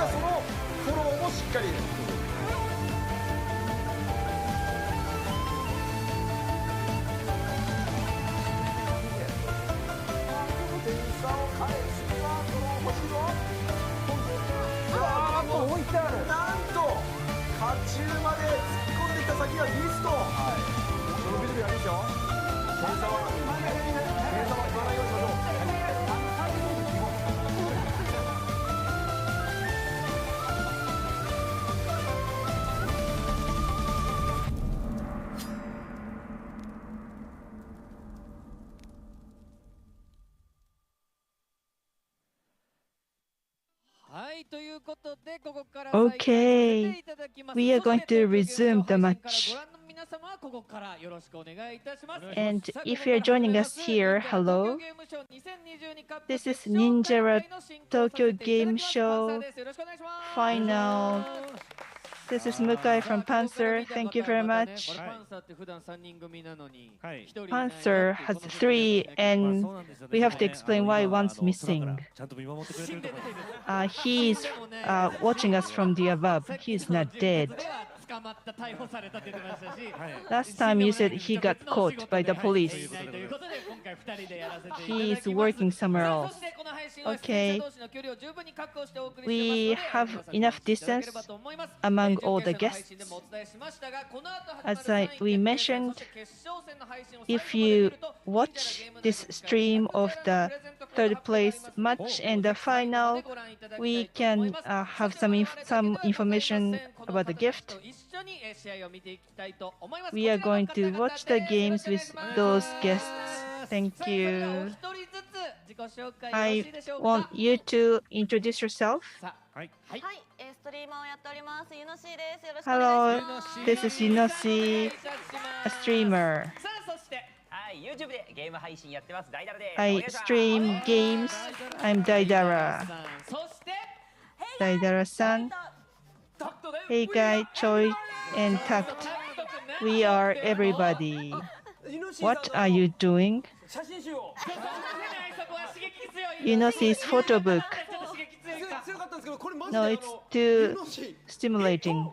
かそのフォローもしっかり。もう置いてある。なんと甲冑まで突っ込んできた先がミスト。はい。伸び伸びあるでしょ。点差は言わないようにしましょう。Okay, we are going to resume the match. And if you're joining us here, hello. This is Ninjala Tokyo Game Show Final. This is Mukai from Panzer. Thank you very much. Panzer has 3, and we have to explain why one's missing. He's watching us from the above. He's not dead. Last time you said he got caught by the police. He's working somewhere else. Okay. We have enough distance among all the guests. As we mentioned, if you watch this stream of the third place match and the final, we can have some information about the gift. We are going to watch the games with those guests. Thank you. I want you to introduce yourself. Hello, this is Inoshi, a streamer. I stream games. I'm Daidara. Daidara-san. Hey guy, Choi and Takt. We are everybody. What are you doing? Inoshi's photo book. No, it's too stimulating.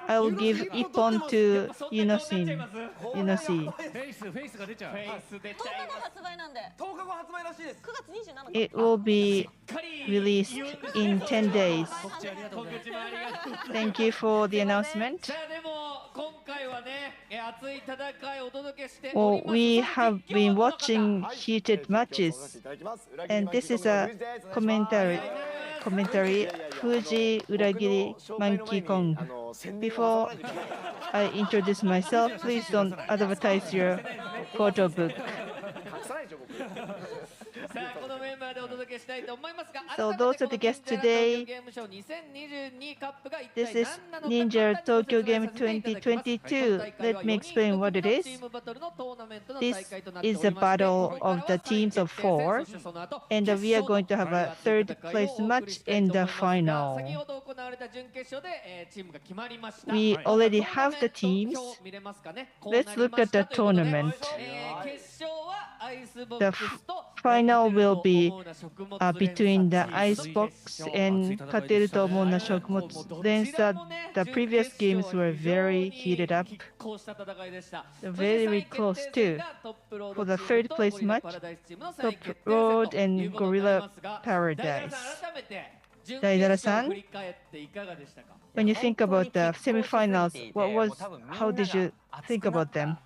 I will give Ippon to Inoshi. It will be released in 10 days. Thank you for the announcement. Well, we have been watching heated matches, and this is a commentary. Fuji, Uragiri, Monkey Kong. Before I introduce myself, please don't advertise your photo book. So those are the guests today. This is Ninja Tokyo Game 2022. Let me explain what it is. This is a battle of the teams of 4, and we are going to have a third place match in the final. We already have the teams. Let's look at the tournament. The final will be between the Icebox and Kateru to Omou na Shokumotsu Densa. The previous games were very heated up, very close too. For the third place match, Top Road and Gorilla Paradise. Daidara-san, when you think about the semifinals, how did you think about them?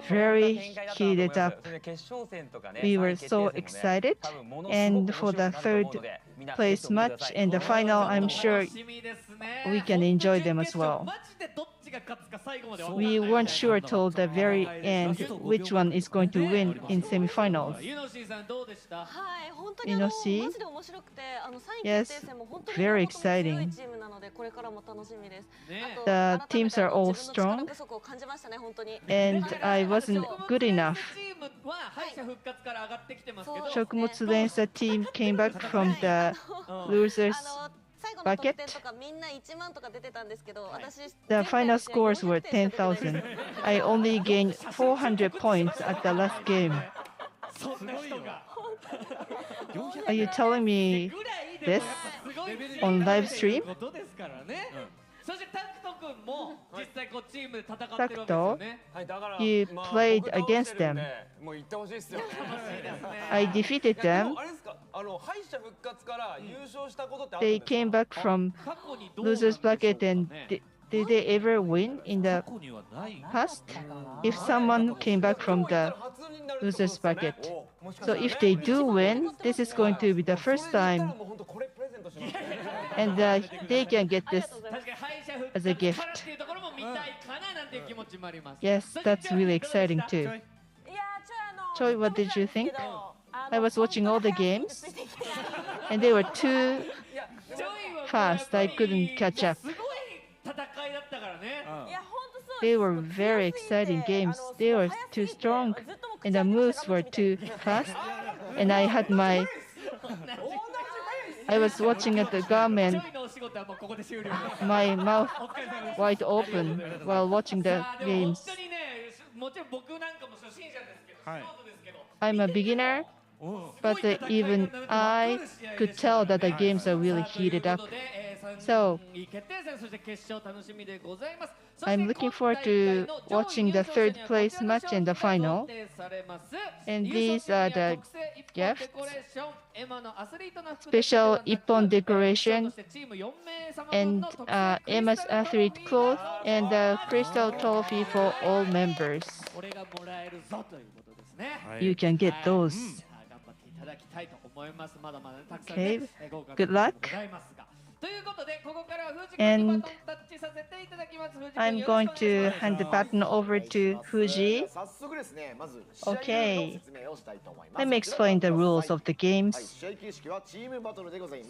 Very heated up. We were so excited, and for the third place match and the final, I'm sure we can enjoy them as well. We weren't sure till the very end which one is going to win in semifinals. Inoshi? Yes, very exciting. The teams are all strong, and I wasn't good enough. Shokumotsu Densa team came back from the losers bucket. The final scores were 10,000. I only gained 400 points at the last game. Are you telling me this? on live stream. そしてタクト君も実際こうチームで戦ってるわけですよね。はい、だから You played against them. もう行ってほしいですよね。 I defeated いやで them. もあれですか、敗者復活から優勝したことってあるん They ですか？ came back from 過去にどうなんでしょう losers か bracket and ね。 did they ever win in the 過去にはない。 past? If someone came back from the losers bracket. So if they do win, this is going to be the first time, and they can get this 確かに敗者復 as a 活 gift. からっていうところも見たいかななんていう気持ちもあります。 Yes, that's really exciting too. Choi, what did you think? I was watching all the games, and they were too fast. I couldn't catch up. すごい戦いだったからね。 They were very exciting games. They were too strong, and the moves were too fast. And I had I was watching at the gum ジ and ョイのお仕事はもうここで終了です。 my mouth お疲れ様です。 wide open while watching the さあでも本 games. 当にね、もちろん僕なんかも初心者ですけど、はい素人ですけど、 I'm a beginner, お but even I could tell that the games are really heated up. So I'm looking forward to watching the third place match and the final. And these are the gifts. Special Ippon decoration and Emma's athlete cloth and the crystal trophy for all members. You can get those. Okay, good luck. And I'm going to hand the baton over to Fuji. Okay, let me explain the rules of the games.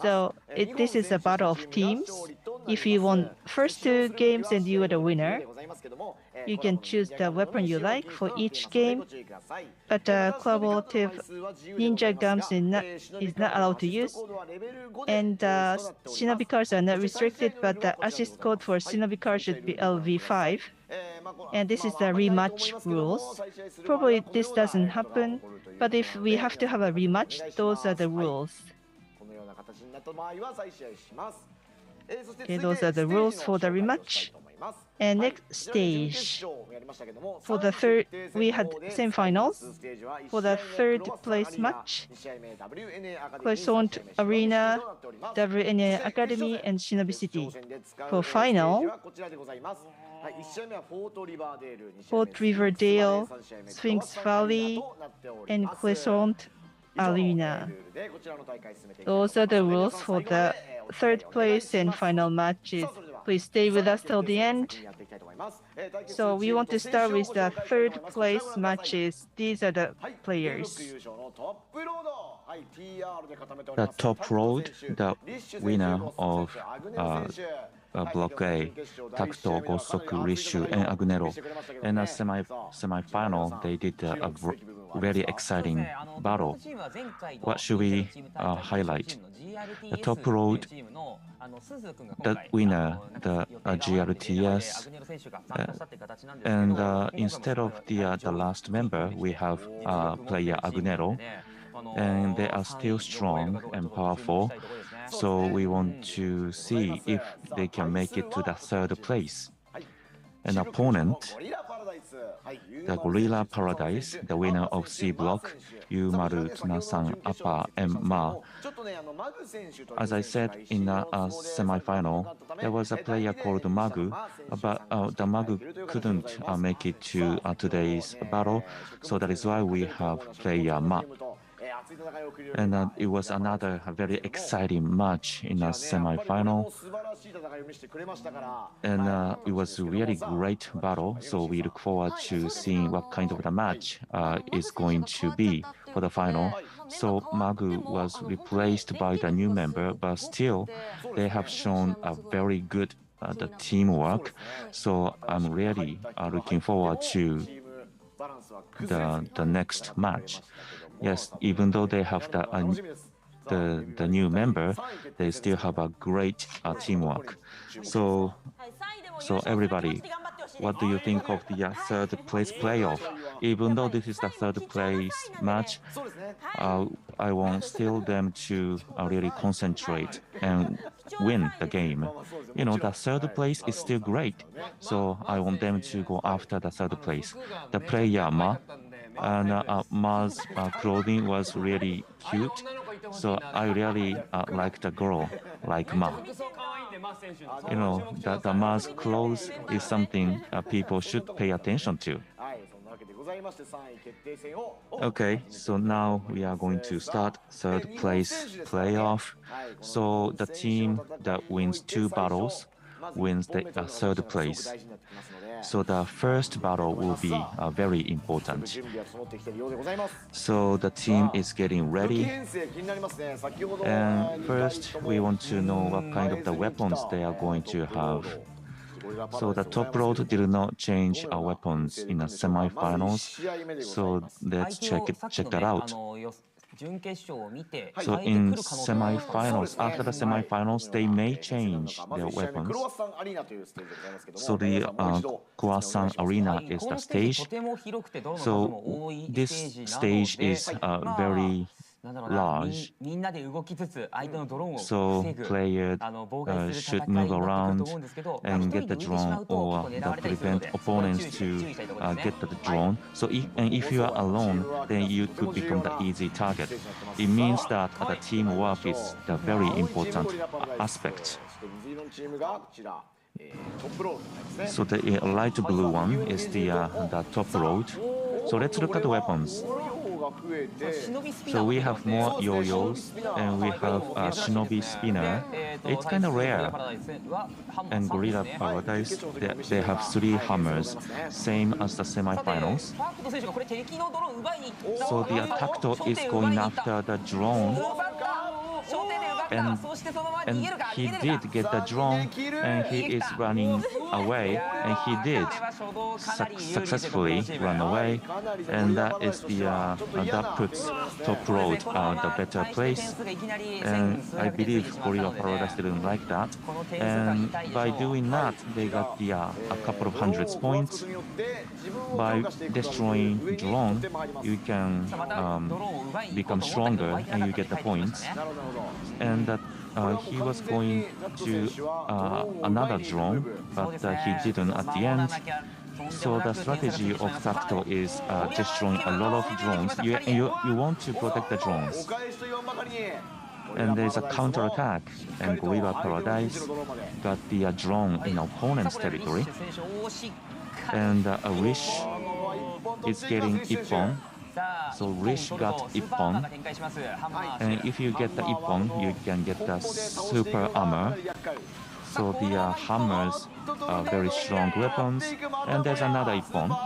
So this is a battle of teams. If you won first two games and you are the winner, you can choose the weapon you like for each game. But collaborative ninja guns is not allowed to use. And shinobi cards are not restricted, but the assist code for shinobi cards should be LV5. And this is the rematch rules. Probably this doesn't happen, but if we have to have a rematch, those are the rules. Okay, those are the rules for the rematch. And next stage, for the third, we had semifinals. For the third place match, Croissant Arena, WNA Academy, and Shinobi City. For final, Fort Riverdale, Sphinx Valley, and Croissant Arena. Those are the rules for the third place and final matches. Please stay with us till the end. So we want to start with the third place matches. These are the players. The top road, the winner of Block A, Takuto, Gosoku, Rishu, and Agnero. And a semi-final, they did a very exciting battle. What should we highlight? The top road, the winner, the GRTS, and instead of the last member, we have player Agnero, and they are still strong and powerful. So we want to see if they can make it to the third place. An opponent, the Gorilla Paradise, the winner of C Block, Yumaru, Tuna-san, Appa, and Ma. As I said in the semi-final, there was a player called Magu, but the Magu couldn't make it to today's battle, so that is why we have player Ma. And it was another very exciting match in the semi-final. And it was a really great battle, so we look forward to seeing what kind of the match is going to be for the final. So Magu was replaced by the new member, but still they have shown a very good the teamwork. So I'm really looking forward to the next match. Yes, even though they have the new member, they still have a great teamwork. So everybody, what do you think of the third place playoff? even though this is the third place match, I want still them to really concentrate and win the game. You know, the third place is still great, so I want them to go after the third place. The player Ma and Ma's clothing was really cute, so I really like the girl like Ma. You know, the Ma's clothes is something people should pay attention to. Okay, so now we are going to start third place playoff. So the team that wins 2 battles wins the third place. So the first battle will be very important. So the team is getting ready. And first, we want to know what kind of the weapons they are going to have. So the top road did not change our weapons in the semifinals. So let's check that out. So in semifinals, after the semifinals, they may change their weapons. So the Croissant Arena is the stage. So this stage is very large. So players should move around and get the drone or prevent opponents to get the drone. So if you are alone, then you could become the easy target. It means that the teamwork is the very important aspect. So the light blue one is the top road. So let's look at the weapons. So we have more yo-yos and we have a Shinobi Spinner. It's kind of rare. And Gorilla Paradise, they have 3 hammers, same as the semifinals. So the Tacto is going after the drone. And he did get the drone and he is running away, and he did successfully run away, and that is that puts top road the better place. And I believe Gorilla Paradise didn't like that, and by doing that they got a couple of hundreds points. By destroying drone, you can become stronger and you get the points. And that he was going to another drone, but he didn't at the end. So the strategy of Tacto is destroying a lot of drones. You want to protect the drones. And there's a counterattack, and Gorilla Paradise got the drone in opponent's territory. And Rish is getting Ippon. So Rish got Ippon, and if you get the Ippon, you can get the super armor. So the hammers are very strong weapons, and there's another Ippon.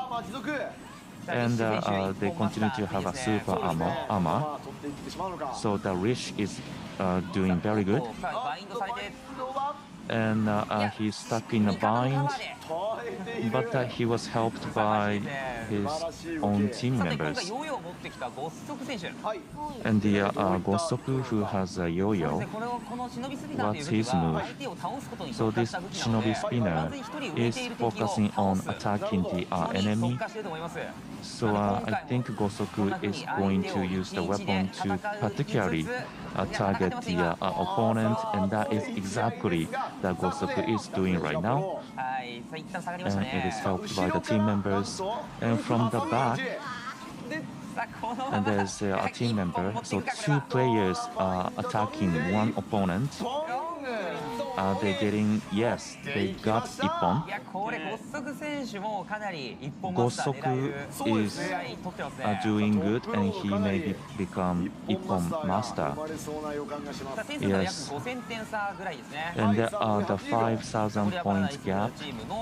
And they continue to have a super armor. So the Rish is doing very good. And he's stuck in a bind, but he was helped by his own team members. And the Gosoku, who has a yo-yo, what's his move? So this Shinobi Spinner is focusing on attacking the enemy. So I think Gosoku is going to use the weapon to particularly target the opponent, and that is exactly that Gosoku is doing right now. And it is helped by the team members. And from the back, and there's a team member, so 2 players are attacking 1 opponent. They're getting, yes, they got Ippon. Gosoku is doing good, and he may become Ippon master. Yes. And there are the 5,000 point gap,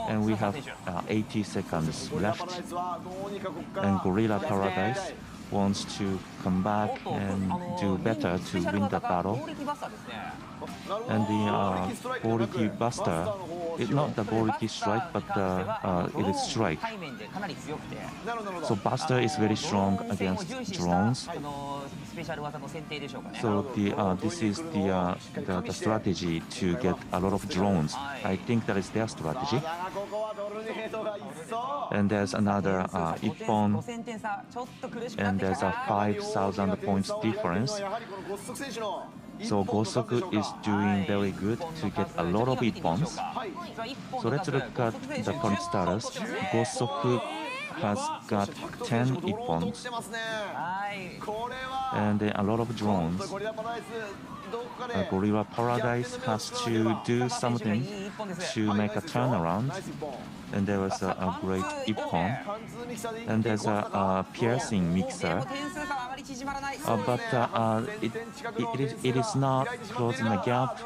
and we have 80 seconds left. And Gorilla Paradise wants to come back and do better to win the battle. And the Goriki Buster, it's not the Goriki Strike, but it is Strike. So Buster is very strong against drones. So this is the strategy to get a lot of drones. I think that is their strategy. And there's another Ippon, and there's a 5,000 points difference. So Gosoku is doing very good to get a lot of Ippons. So let's look at the current status. Gosoku has got 10 Ippons, and then a lot of drones. Gorilla Paradise has to do something to make a turnaround, and there was a great Ippon, and there's a piercing mixer, but it is not closing the gap.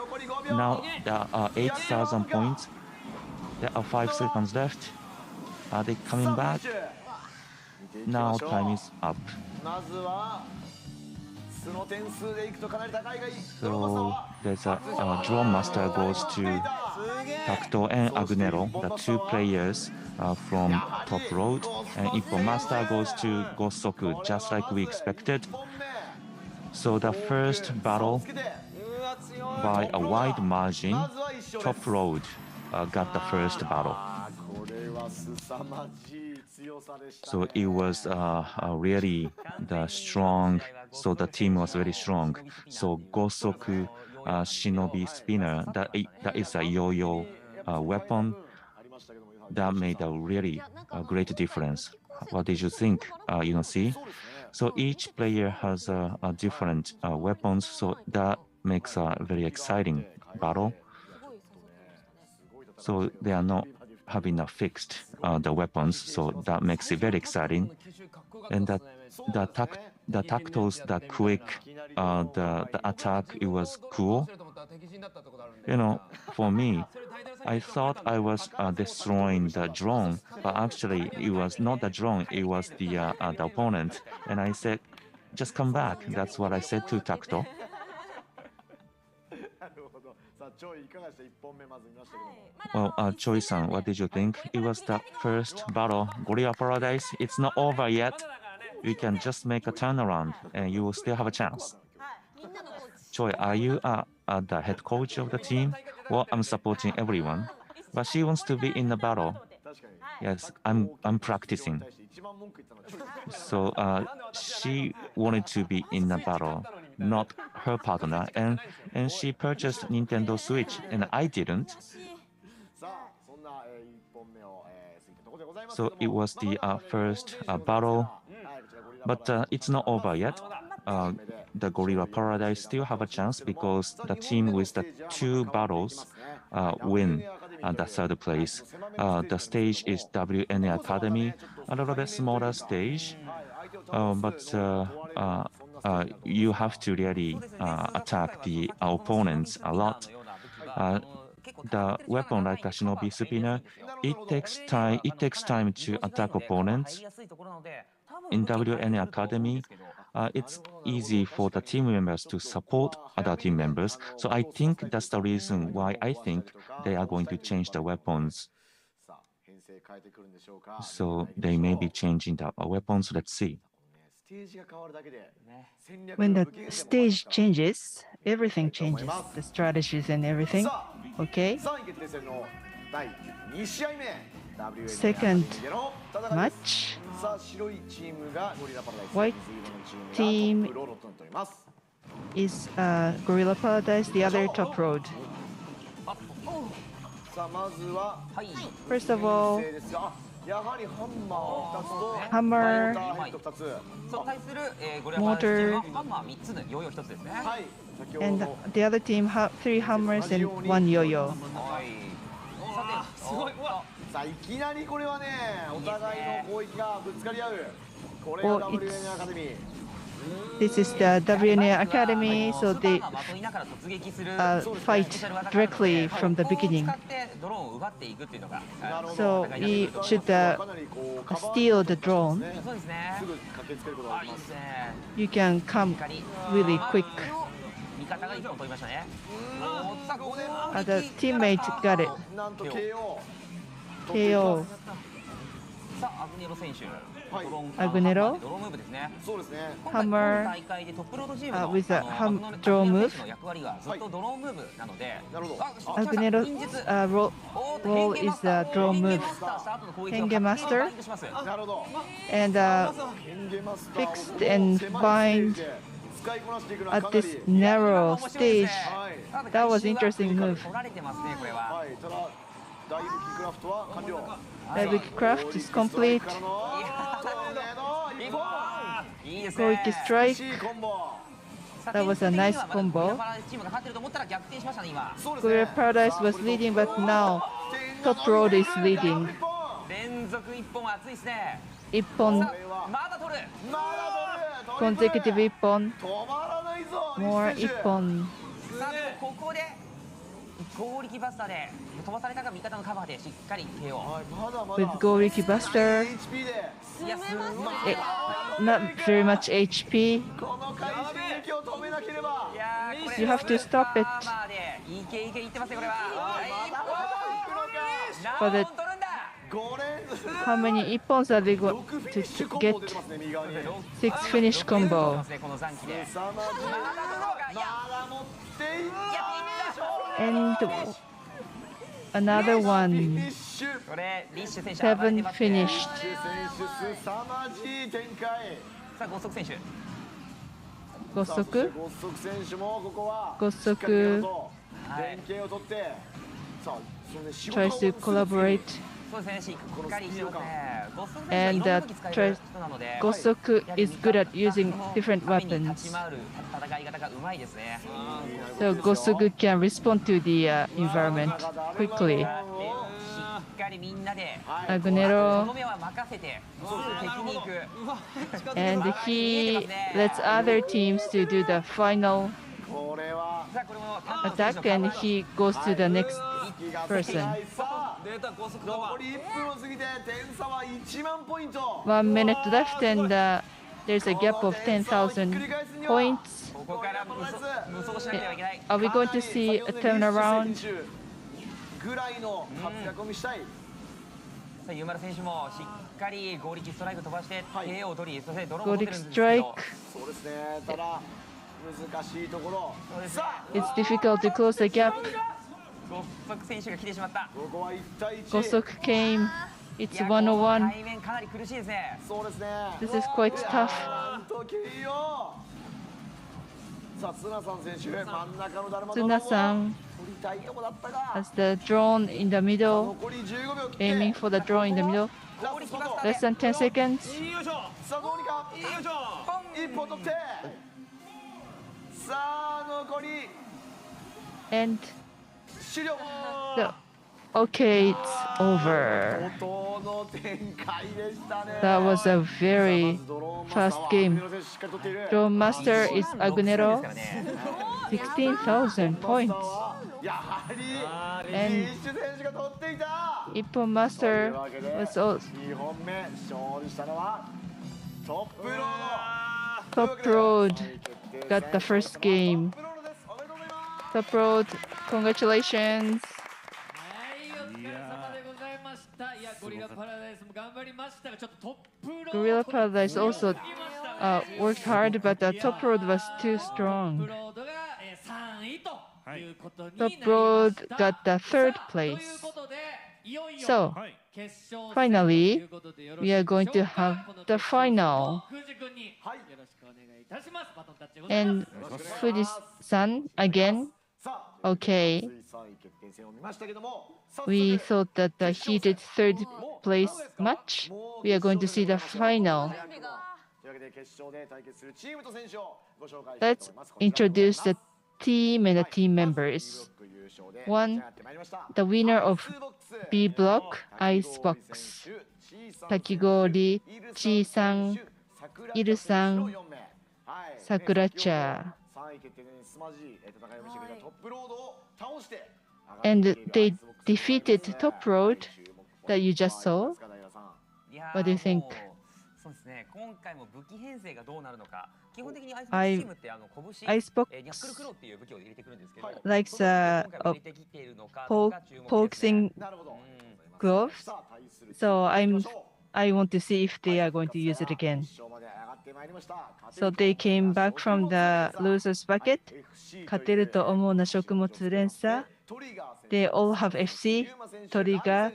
Now there are 8,000 points. There are 5 seconds left. Are they coming back? Now time is up. So there's a drone master goes to Takuto and Agnero, the 2 players from top road, and Ippon master goes to Gosoku, just like we expected. So the first battle, by a wide margin, top road got the first battle. So it was really the strong. So the team was very strong. So Gosoku Shinobi Spinner, that is a yo-yo weapon that made a really great difference. What did you think? See? So each player has a different weapons. So that makes a very exciting battle. So they are not having a fixed the weapons, so that makes it very exciting. And the tactiles, the quick, the attack, it was cool. For me, I thought I was destroying the drone, but actually it was not the drone, it was the opponent. And I said, just come back. That's what I said to Takuto. Well, Choi-san, what did you think? It was the first battle, Gorilla Paradise. It's not over yet. You can just make a turnaround, and you will still have a chance. Choi, are you the head coach of the team? Well, I'm supporting everyone, but she wants to be in the battle. Yes, I'm practicing. So she wanted to be in the battle, not her partner, and she purchased Nintendo Switch, and I didn't. So it was the first battle, but it's not over yet. The Gorilla Paradise still have a chance because the team with the 2 battles win the 3rd place. The stage is WNA Academy, a little bit smaller stage, but you have to really attack the opponents a lot. The weapon like a Shinobi Spinner, it takes time to attack opponents. In WNA Academy, it's easy for the team members to support other team members. So I think that's the reason why I think they are going to change the weapons. So they may be changing the weapons. Let's see. When the stage changes, everything changes, the strategies and everything. Okay? Second match. White team is Gorilla Paradise, the other top road. First of all, hammer, motor, and the other team 3 hammers and 1 yo-yo. Well, this is the WNA Academy, so they fight directly from the beginning. So we should steal the drone. You can come really quick. The teammate got it. KO. Agnero, ドロームーブですね。そうですね。今回 Hammer 大会でトップロードチームの with a アグノ draw アグネ move. 選手の役割がずっとドロームーブなので、なるほど。あ、来ました Agnero 忍術 role is a draw move. 変化マスター なるほど。 and 変化マスターを fixed and 狭い bind スペースで使いこなしていくのは at かなり this narrow stage. はい。 That was interesting move. 取られてますね、これは。はい。ただ大武器クラフトは完了。 Epic craft is complete. からの一本いいですね。 Goiki strike. いいコンボ。 That was a nice combo. チームが勝ってると思ったら逆転しましたね、今。そうですね。 Gorilla Paradise was leading, but now Top Road is leading. 連続一本は熱いですね。 Ippon まだ取る。まだ取る。 consecutive Ippon. 止まらないぞ。 More 西選手 Ippon. さあでもここでゴーリキバスターで飛ばされたが味方のカバーでしっかり KO。はい、まだま With だ Goriki Buster. HP で いやすごい。 Not very much HP. この回収撃を止めなければ。いやーこれ You have to stop it. まあでいけいけ言ってますねこれは。But 何 it- 本取るんだ。 5連続 How many Ippons are they going 6フィニ to ッシュコン get? ボ出てますね、右側に。 Six finish combo. この残機で。凄まじい。まだ持っていった。 And another フィ one. ニッシュ。これリッシュ選手暴れて Seven ますね。 finished. 選手凄まじい展開。さあゴッソク選手。ゴッソクゴッソク選手もここはゴッソク連携を取ってさあそのね仕事 tries to collaborate. そうですね、しっかりしてますね。ゴッソク And 選手はいろんな武器使える人なので。 Gosoku is good at using different 立ち weapons. 回る戦い方がうまいですね。 So Gosoku can respond to the environment quickly. しっかりみんなで。と Agnero どめは任せてすぐ敵に行く。 and he lets other teams to do the final これはさあこれも attack and he goes to the next 気が person. さあ残り1分を過ぎて点差は1万ポイント。 1 minute left and there's a gap of 10,000 points. ここから無双しなければいけない。 Are we going to see a turnaround? ぐらいの活躍を見したい。さあユーマル選手もしっかり合力ストライク飛ばして KO を取り、そしてドローンを持ってるんですけど。 Strike. そうですね。ただ難しいところ。さあ It's difficult to close the gap. ゴッソク選手が来てしまった。ここは1対1。 Gosoku came. It's いやこの 101. 対面かなり苦しいですね。そうですね。 This is quite tough. なんと KO。さあツナさん選手真ん中のだるま Tsuna-san 取りたいとこだったが。 has the drone in the middle, 残り15秒切って aiming for the drone in the middle. ラストスパート Less than 10 seconds. さあどうにか一歩取ってさあ残り And 終了 the okay, it's over. 怒涛の展開でしたね That was a very fast game. Drone master is Agnero. 16,000 points. やはり And リッシュ選手が取っていた Ippon master was also 2本目勝利したのはトップロード Top Road got the first game. トップロードですおめでとうございます Top Road, congratulations. はいお疲れ様でございましたいやゴリラパラダイスも頑張りましたがちょっとトップロード Gorilla Paradise also worked hard, but the Top Road was too トッ strong. プロードが3位ということにな Top りました Road got the third さあ place. ということでいよいよ So, 決勝戦 finally, ということでよろしい we are でしょう going か to have この the final. 藤君によろしくお願いいたしますバトンタッチでございます And Fuji-san, again, さあ okay. 3位決定戦を見ましたけども We thought that the heated third place match, we are going to see the final. というわけで決勝で対決するチームと選手をご紹介したいと Let's 思います introduce the team and the team members. One, the winner of B block, Icebox, Takigori, Chi-san, Iru-san, Sakura-cha. And they defeated Top Road that you just saw. いやー What do you think? もうそうですね。今回も武器編成がどうなるのか。基本的にアイスボックスチームって拳、 Icebox ニャックルクローっていう武器を入れてくるんですけど、 likes その武器を今回も入れてきているのかとか注目ですね boxing gloves. So I'm I want to see if they are going to use it again. So they came back from the loser's bucket. 勝てると思うな食物連鎖。They all have FC, トリガー、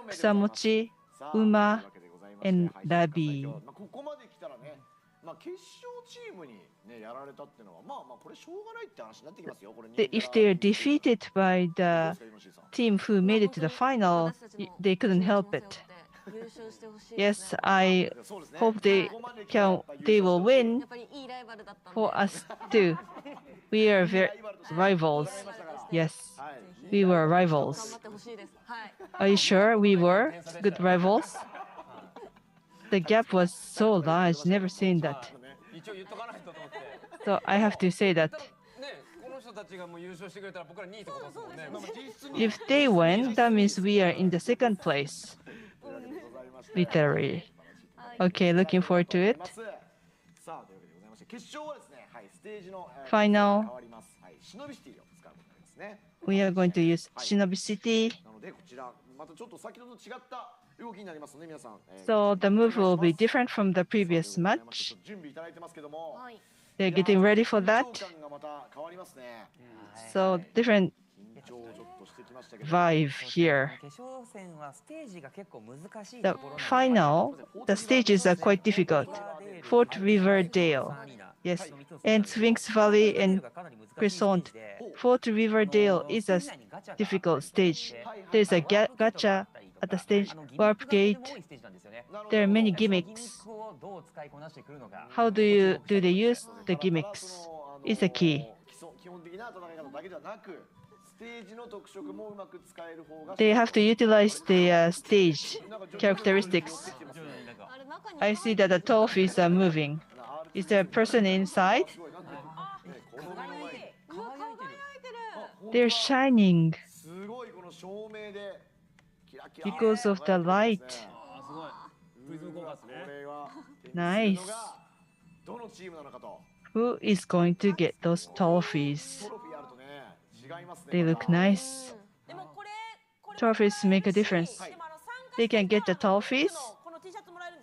草餅、馬、and ラビー。ここまで来たらね、決勝チームにねやられたっていうのはこれしょうがないって話になってきますよ。If they are defeated by the team who made it to the final, they couldn't help it. Yes, I hope they will win for us too. We are very rivals. Yes, we were rivals. Are you sure we were good rivals? The gap was so large, never seen that. So I have to say that. If they win, that means we are in the second place. Literally. Okay, looking forward to it. Final. We are going to use Shinobi City. So the move will be different from the previous match. They're getting ready for that. So different vibe here. The final, the stages are quite difficult. Fort Riverdale, yes, and Sphinx Valley and Crescent. Fort Riverdale is a difficult stage. There's a gacha at the stage, warp gate. There are many gimmicks. How do they use the gimmicks? Is the key. They have to utilize the stage characteristics. I see that the trophies are moving. Is there a person inside? They're shining because of the light. Nice. Who is going to get those trophies? They look nice. Trophies make a difference. They can get the trophies,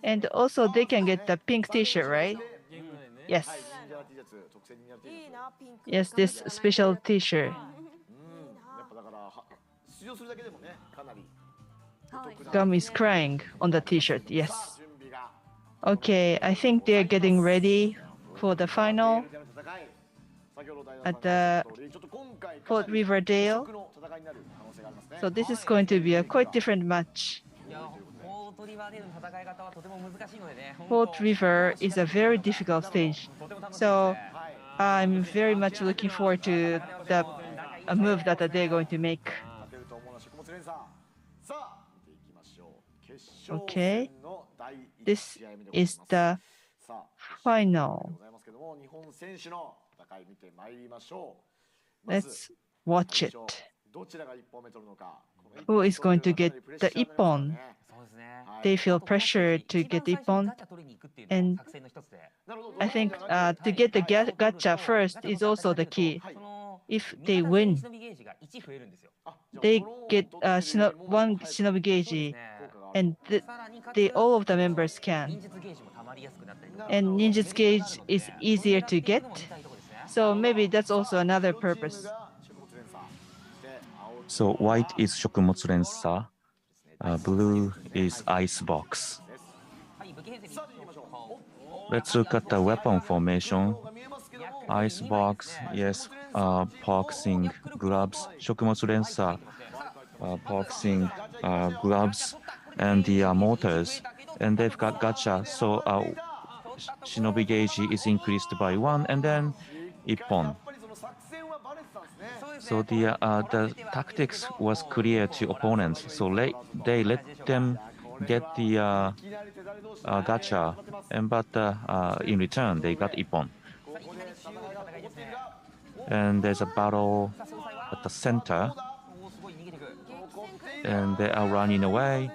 and also they can get the pink T-shirt, right? Yes. Yes, this special T-shirt. Gum is crying on the T-shirt. Yes. Okay, I think they're getting ready for the final at the Fort Riverdale. So this is going to be a quite different match. Fort River is a very difficult stage. So I'm very much looking forward to the move that they're going to make. Okay, this is the final. Let's watch it. Who is going to get the ippon? They feel pressure to get ippon, and I think to get the gacha first is also the key. If they win, they get one shinobi gauge, and all of the members can. And ninjutsu gauge is easier to get, so maybe that's also another purpose. So white is Shokumotsu Rensa, blue is Icebox. Let's look at the weapon formation. Icebox, yes, boxing gloves. Shokumotsu Rensa, boxing gloves, and the motors. And they've got gacha, so shinobi gauge is increased by 1, and then ippon. So the tactics was clear to opponents. So they let them get the gacha, but in return they got ippon. And there's a battle at the center, and they are running away.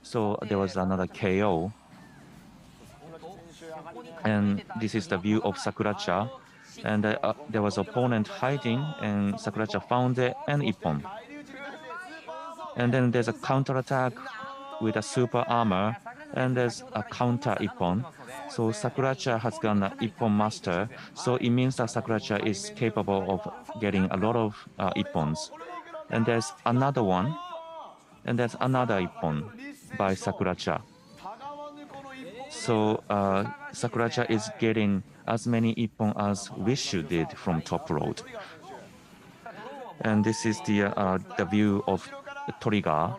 So there was another KO. And this is the view of Sakuracha. And there was opponent hiding, and Sakuracha found it and ippon. And then there's a counterattack with a super armor, and there's a counter Ippon. So Sakuracha has gone Ippon master, so it means that Sakuracha is capable of getting a lot of Ippons. And there's another one, and there's another Ippon by Sakuracha. So Sakuracha is getting as many Ippon as Rishu did from top road. And this is the view of the Toriga.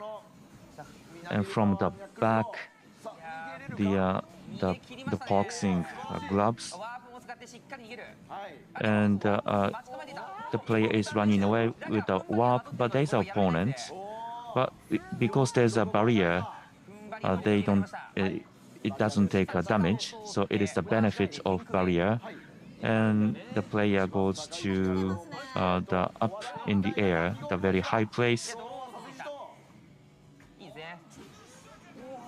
And from the back, the boxing gloves, and the player is running away with the warp, but there's an opponent. But because there's a barrier, it doesn't take damage, so it is the benefit of barrier. And the player goes to the up in the air, the very high place.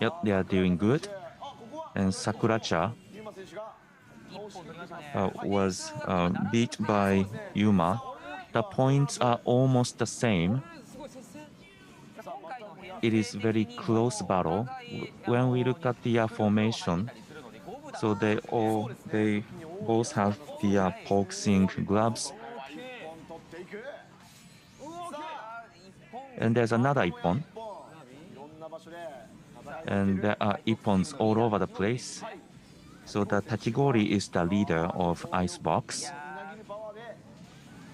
Yep, they are doing good. And Sakuracha was beat by Yuma. The points are almost the same. It is very close battle. When we look at the formation, so they both have the boxing gloves. And there's another Ippon. And there are Ippons all over the place. So the Tachigori is the leader of Icebox.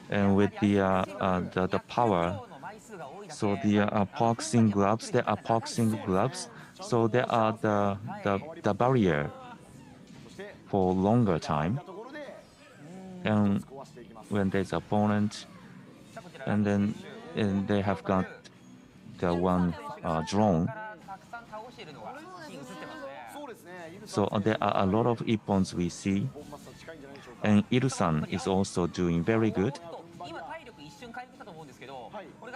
And with the power, so the boxing gloves, there are boxing gloves. So there are the barrier for longer time. And when there's opponent, and then they have got the one drone. So there are a lot of Ippons we see. And Iru-san is also doing very good.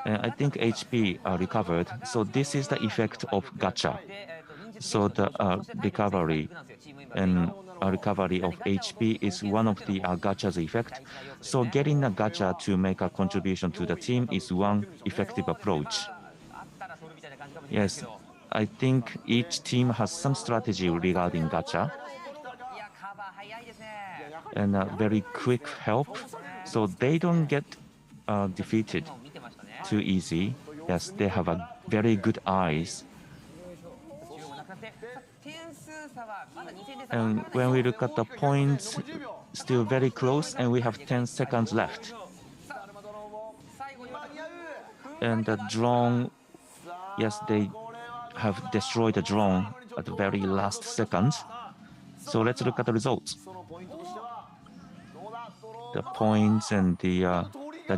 And I think HP recovered. So this is the effect of gacha. So the recovery and recovery of HP is one of the gacha's effect. So getting a gacha to make a contribution to the team is one effective approach. Yes, I think each team has some strategy regarding gacha. And very quick help. So they don't get defeated too easy. Yes, they have a very good eyes. And when we look at the points, still very close, and we have 10 seconds left. And the drone, yes, they have destroyed the drone at the very last second. So let's look at the results. The points and the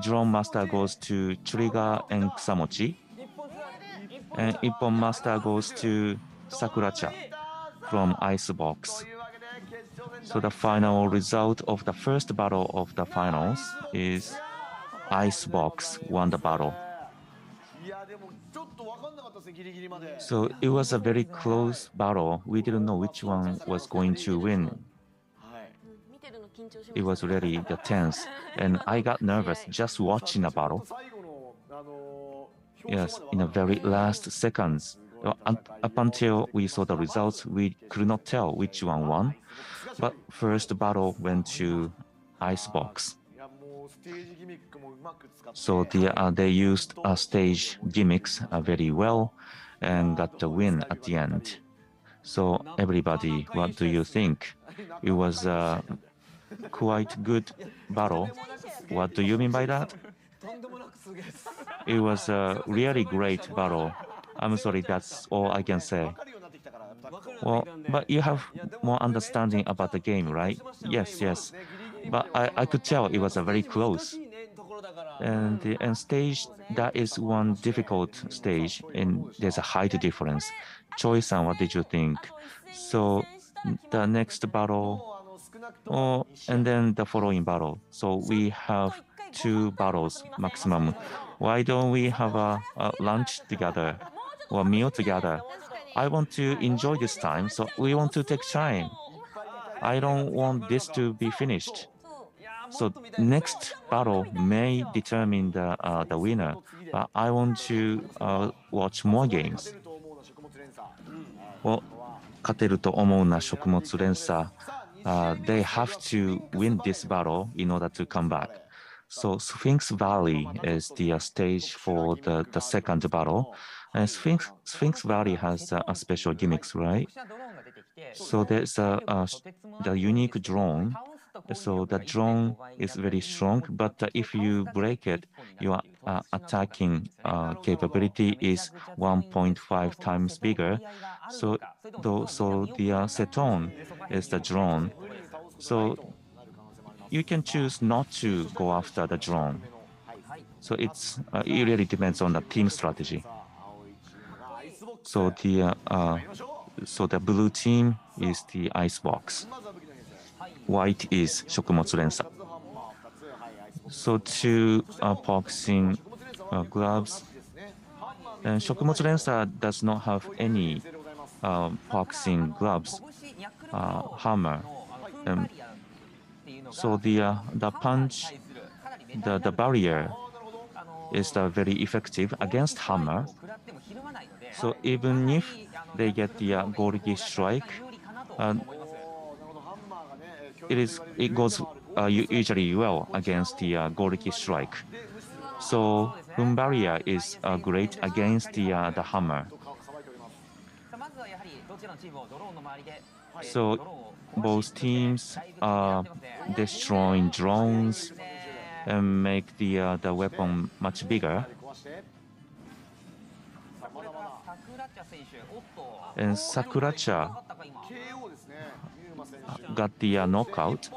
drone master goes to Churiga and Kusamochi. And Ippon master goes to Sakuracha from Icebox. So the final result of the first battle of the finals is Icebox won the battle. So it was a very close battle. We didn't know which one was going to win. It was really the tense, and I got nervous just watching the battle. Yes, in the very last seconds. Up until we saw the results, we could not tell which one won. But first battle went to Icebox. So they used stage gimmicks very well and got the win at the end. So everybody, what do you think? It was a quite good battle. What do you mean by that? It was a really great battle. I'm sorry, that's all I can say. Well, but you have more understanding about the game, right? Yes, yes. But I could tell it was a very close. And stage, that is one difficult stage, and there's a height difference. Choi-san, what did you think? So the next battle, and then the following battle. So we have 2 battles maximum. Why don't we have a lunch together or meal together? I want to enjoy this time, so we want to take time. I don't want this to be finished. So next battle may determine the winner. but I want to watch more games. を勝てると思うな食物連鎖。They have to win this battle in order to come back. So Sphinx Valley is the stage for the second battle. And Sphinx Valley has a special gimmicks, right? So there's the unique drone. So the drone is very strong, but if you break it, your attacking capability is 1.5 times bigger. So the Ceton is the drone. So you can choose not to go after the drone. So it really depends on the team strategy. So the blue team is the icebox. White is 食物連鎖. So two boxing gloves. And 食物連鎖 does not have any boxing gloves, hammer. So the punch, the barrier is very effective against hammer. So even if they get the Goriki strike, it goes usually well against the Goriki strike. So Hun barrier is great against the hammer. So both teams are destroying drones and make the weapon much bigger. And Sakuracha got the knockout.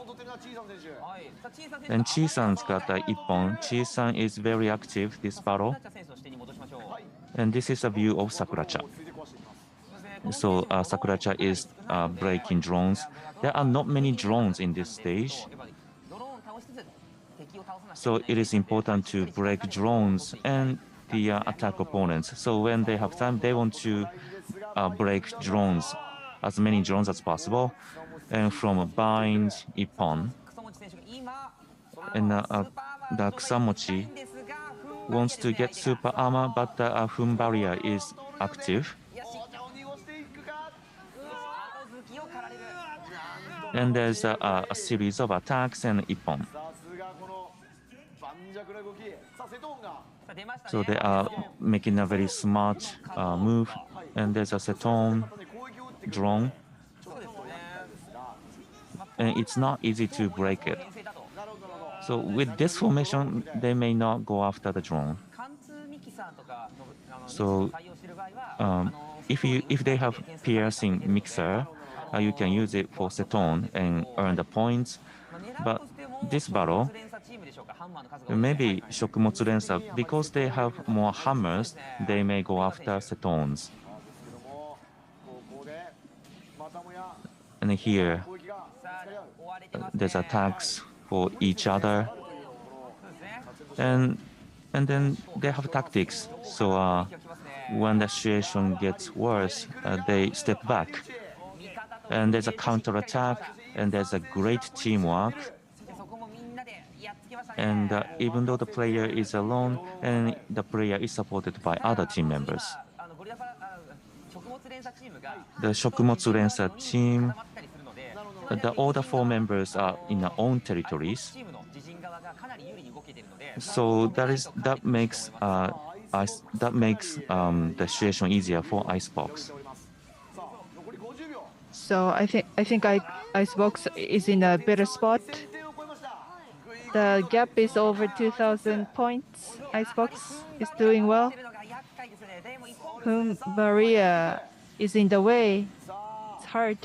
And Chi-san's got the ippon. Chi-san is very active this battle. And this is a view of Sakuracha. So Sakuracha is breaking drones. There are not many drones in this stage. So it is important to break drones and the attack opponents. So when they have time, they want to break drones, as many drones as possible. And from bind, ippon. And the Kusamochi wants to get super armor, but the Hun barrier is active. And there's a series of attacks and ippon. So they are making a very smart move. And there's a Ceton drone. And it's not easy to break it. So with this formation, they may not go after the drone. So if they have piercing mixer, you can use it for Ceton and earn the points. But this battle, maybe 食物連鎖, because they have more hammers, they may go after Cetons. And here, there's attacks for each other. And then they have tactics. So when the situation gets worse, they step back. And there's a counterattack, and there's a great teamwork. And even though the player is alone, and the player is supported by other team members. The 食物連鎖 team, all the four members are in their own territories. So that makes the situation easier for Icebox. So I think Icebox is in a better spot. The gap is over 2,000 points. Icebox is doing well. Hun barrier is in the way. It's hard.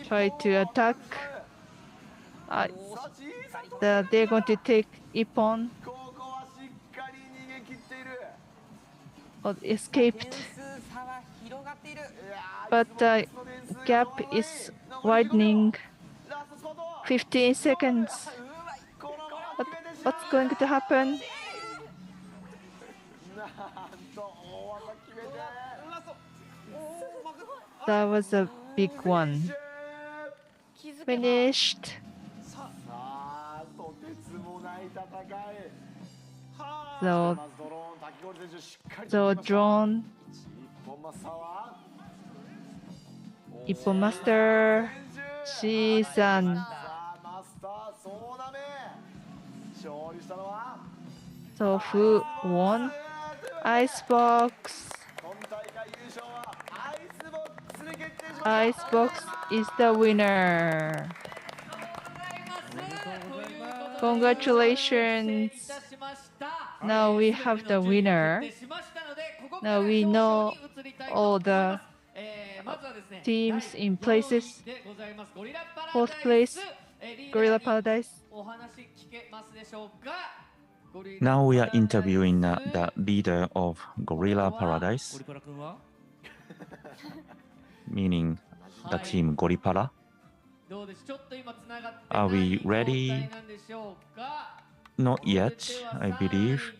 Try to attack. They're going to take ippon. Oh, escaped. But the gap is widening. 15 seconds. What's going to happen? That was a big one. Finished. So, まずドローン滝氷選手しっかり so drone, 一本マスターは Ippon Master, C さん。さあマスター総なめ勝利したのは So who won? Icebox. 今大会優勝はアイスボックスに決定しました Icebox is the winner. Congratulations. Now we have the winner. Now we know all the teams in places. Fourth place, Gorilla Paradise. Now we are interviewing the leader of Gorilla Paradise, meaning the team Goripara. Are we ready? Not yet, I believe.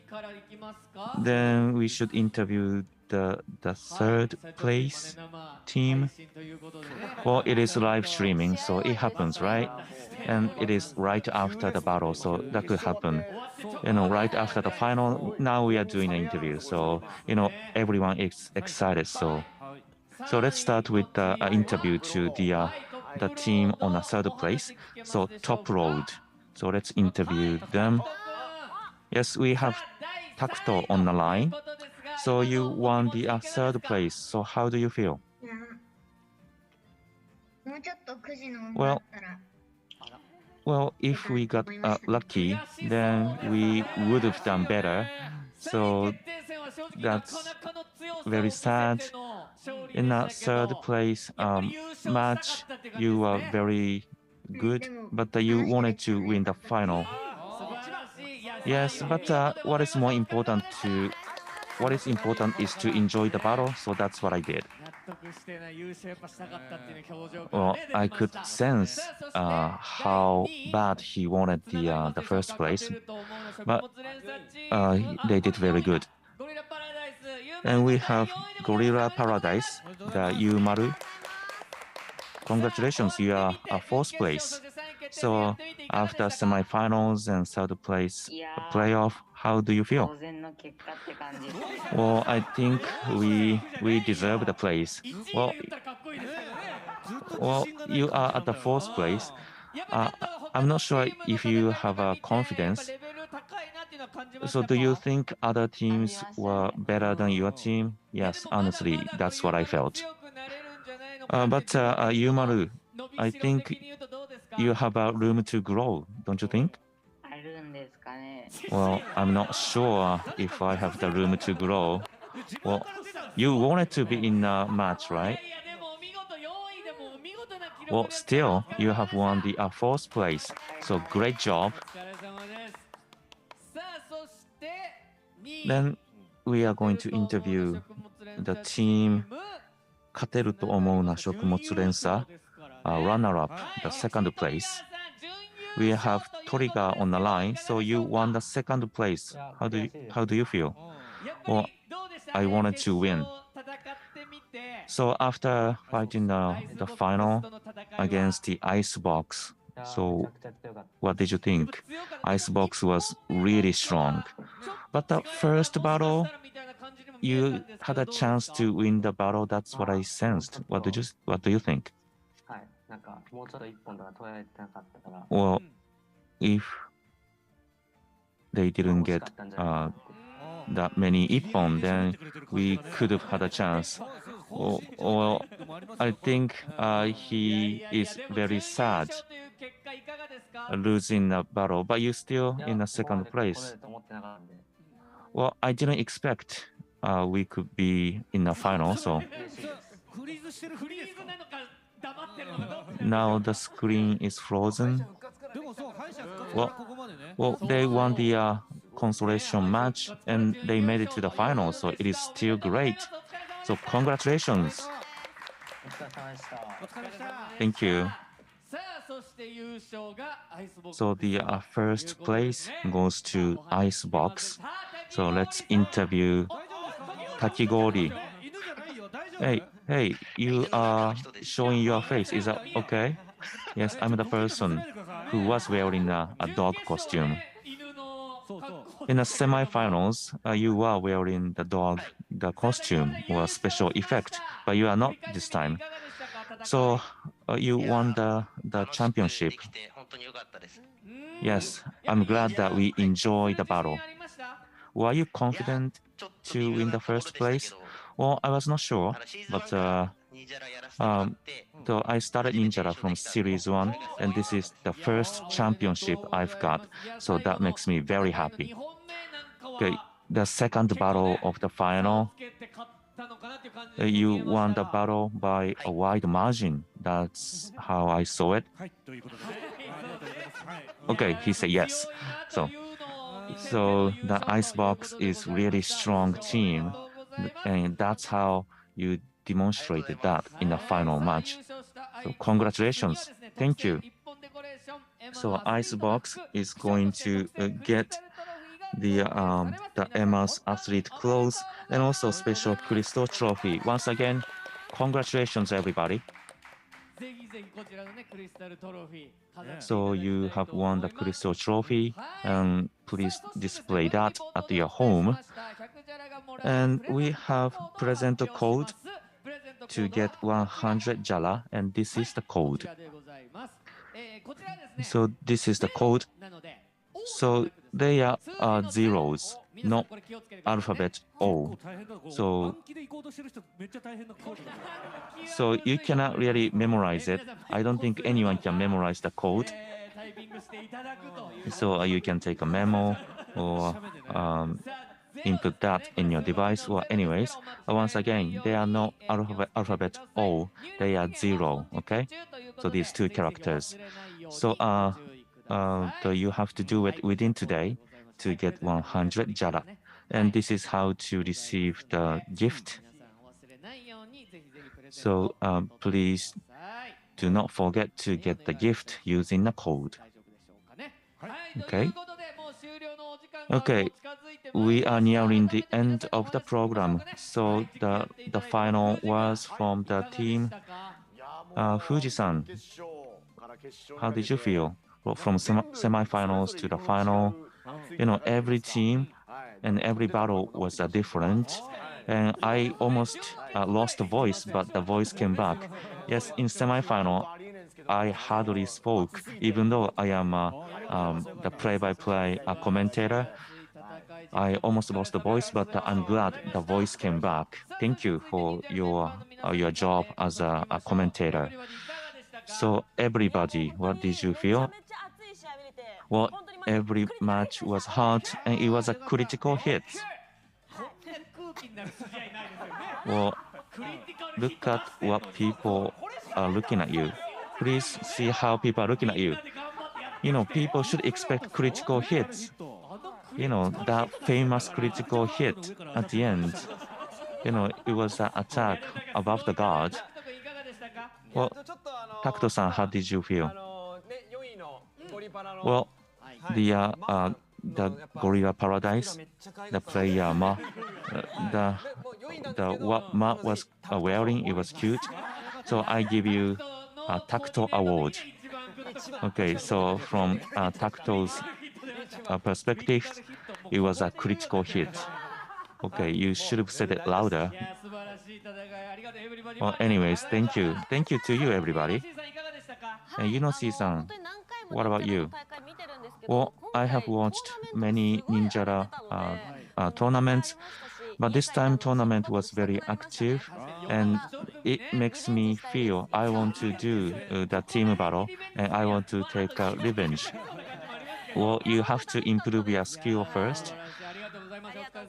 Then we should interview the third place team. Well, it is live streaming, so it happens, right? And it is right after the battle, so that could happen. Right after the final, now we are doing an interview. So, everyone is excited. So let's start with the interview to the team on the third place. So top road. So let's interview them. Yes, we have Takuto on the line. So you won the third place. So how do you feel? Well, if we got lucky, then we would have done better. So that's very sad. In the third place match, you were very good, but you wanted to win the final. Yes, but what is important is to enjoy the battle, so that's what I did. Well, I could sense how bad he wanted the first place, but they did very good. And we have Gorilla Paradise, the Yumaru. Congratulations, you are fourth place. So after semifinals and third place playoff, how do you feel? Well, I think we deserve the place. Well, you are at the fourth place. I'm not sure if you have confidence. So do you think other teams were better than your team? Yes, honestly, that's what I felt. But Yumaru, I think you have a room to grow, don't you think? Well, I'm not sure if I have the room to grow. Well, you wanted to be in a match, right? Well, still, you have won the fourth place, so great job. Then we are going to interview the team 勝てると思うな食物連鎖 runner-up, the second place. We have Toriga on the line, so you won the second place. How do you feel? Well, I wanted to win. So after fighting the final against the Icebox, so what did you think? Icebox was really strong. But the first battle, you had a chance to win the battle. That's what I sensed. What do you think? Well, if they didn't get that many ippon, then we could have had a chance. Well, I think he is very sad losing the battle, but you still in the second place. Well, I didn't expect we could be in the final, so now the screen is frozen. Well, they won the consolation match and they made it to the final, so it is still great. So congratulations. Thank you. So the first place goes to Icebox. So let's interview Takigori. Hey, you are showing your face. Is that okay? Yes, I'm the person who was wearing a dog costume. In the semifinals, you are wearing the dog, the costume or special effect, but you are not this time. So you won the championship. Yes, I'm glad that we enjoyed the battle. Were you confident to win the first place? Well, I was not sure, but so I started Ninjala from Series 1, and this is the first championship I've got, so that makes me very happy. Okay, the second battle of the final, you won the battle by a wide margin. That's how I saw it. Okay, he said yes. So the Icebox is really strong team, and that's how you demonstrated that in the final match. So congratulations, thank you. So Icebox is going to get the Emma's Athlete clothes and also special Crystal trophy. Once again, congratulations everybody. So you have won the Crystal trophy, and please display that at your home. And we have present code to get 100 Jala, and this is the code. So this is the code. So they are zeros, not alphabet O. So you cannot really memorize it. I don't think anyone can memorize the code. So you can take a memo or input that in your device. Or anyways, once again, they are not alphabet O. They are zero. Okay. So these two characters. So you have to do it within today to get 100 Jara. And this is how to receive the gift. So please do not forget to get the gift using the code. Okay. Okay, we are nearing the end of the program. So the final was from the team Fuji-san. How did you feel? Well, from semifinals to the final, you know, every team and every battle was different. And I almost lost the voice, but the voice came back. Yes, in semifinal, I hardly spoke, even though I am the play-by-play commentator. I almost lost the voice, but I'm glad the voice came back. Thank you for your job as a commentator. So everybody, what did you feel? Well, every match was hard, and it was a critical hit. Well, look at what people are looking at you. Please see how people are looking at you. You know, people should expect critical hits. You know, that famous critical hit at the end. You know, it was an attack above the guard. Well, Takuto-san, how did you feel? Well, the Gorilla Paradise, the player Ma, what Ma was wearing, it was cute. So I give you a Takuto award. Okay, so from Takuto's perspective, it was a critical hit. Okay, you should have said it louder. Well, anyways, thank you. Thank you to you, everybody. And Yuno-san, what about you? Well, I have watched many Ninjala tournaments, but this time tournament was very active, and it makes me feel I want to do the team battle, and I want to take revenge. Well, you have to improve your skill first,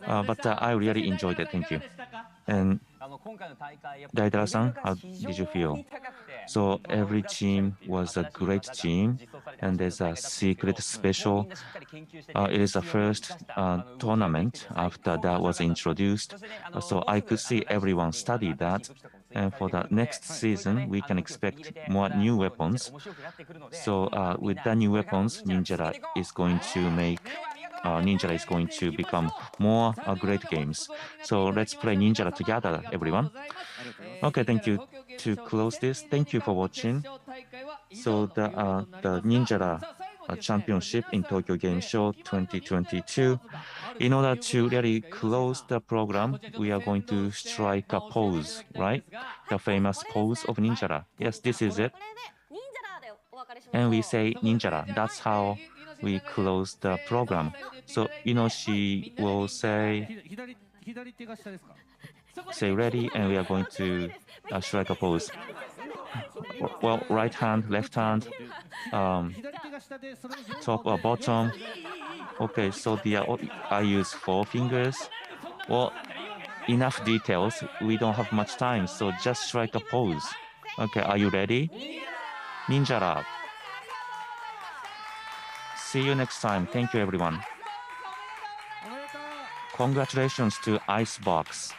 but I really enjoyed it. Thank you. And Daidara-san, how did you feel? So every team was a great team, and there's a secret special. It is the first tournament after that was introduced, so I could see everyone study that. And for the next season, we can expect more new weapons. So with the new weapons, Ninjala is going to become more great games. So let's play Ninjala together, everyone. Okay, thank you. To close this, thank you for watching. So the Ninjala championship in Tokyo Game Show 2022. In order to really close the program, we are going to strike a pose, right? The famous pose of Ninjala. Yes, this is it. And we say Ninjala. That's how we close the program. So Inoshi will say ready, and we are going to strike a pose. Well, right hand, left hand, top or bottom. Okay, so I use 4 fingers. Well, enough details. We don't have much time, so just strike a pose. Okay, are you ready? Ninjala. See you next time. Thank you, everyone. Congratulations to Icebox.